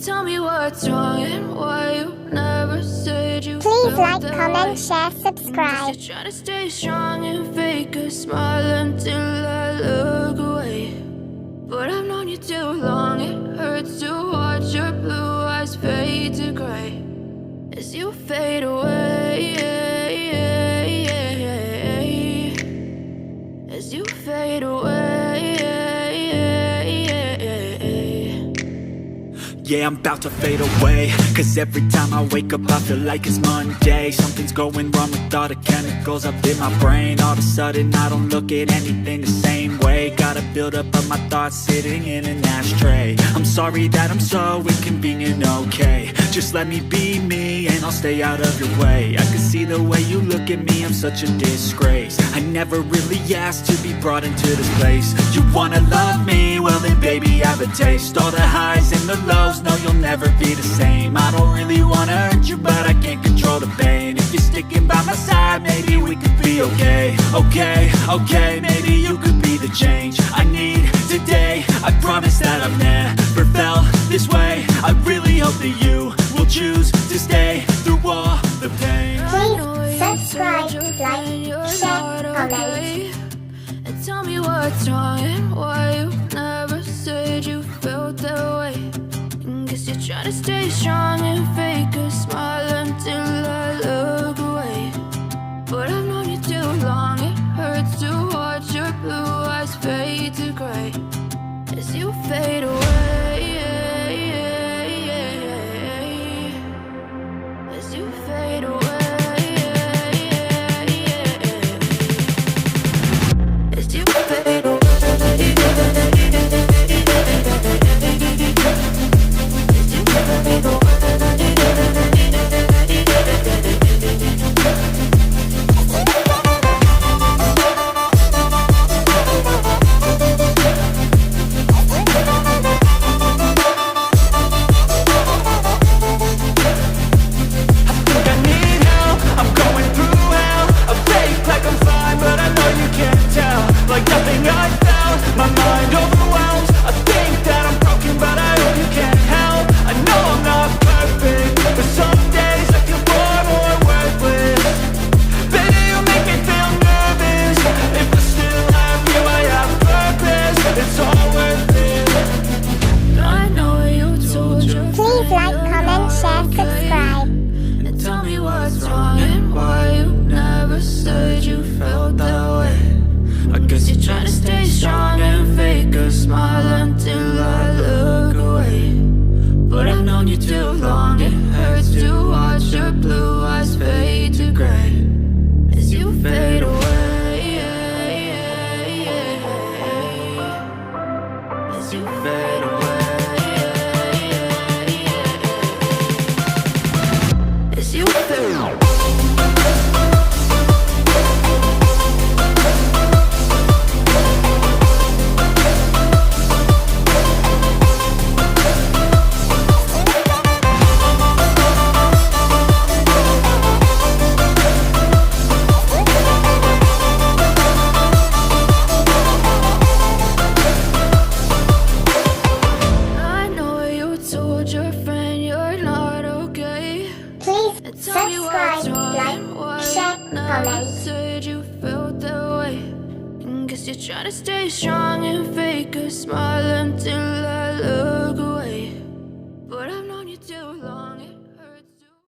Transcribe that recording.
Tell me what's wrong and why you never said you Please felt like, that comment, way. share, subscribe. You're trying to stay strong and fake a smile until I look away. But I've known you too long, it hurts to watch your blue eyes fade to gray as you fade away. As you fade away. Yeah, I'm about to fade away, cause every time I wake up I feel like it's Monday. Something's going wrong with all the chemicals up in my brain. All of a sudden I don't look at anything the same way. Got a buildup of my thoughts sitting in an ashtray. I'm sorry that I'm so inconvenient, okay. Just let me be me and I'll stay out of your way. I can see the way you look at me, I'm such a disgrace. I never really asked to be brought into this place. You wanna love me? Well then baby, have a taste. All the highs and the lows, no, you'll never be the same. I don't really wanna hurt you, but I can't control the pain. If you're sticking by my side, maybe we could be okay. Okay, maybe you could be the change I need today. I promise that I've never felt this way. I really hope that you will choose to stay through all the pain. Please subscribe, like, share, comment. And tell me what's wrong and why you never said you felt that way. Guess you're trying to stay strong and fake a smile until I look away. But I've known you too long, it hurts to watch your blue eyes fade to gray as you fade away. As you fade away. As you fade away. Subscribe, like, share, comment. Said you felt that way. Guess you're trying to stay strong and fake a smile until I look away.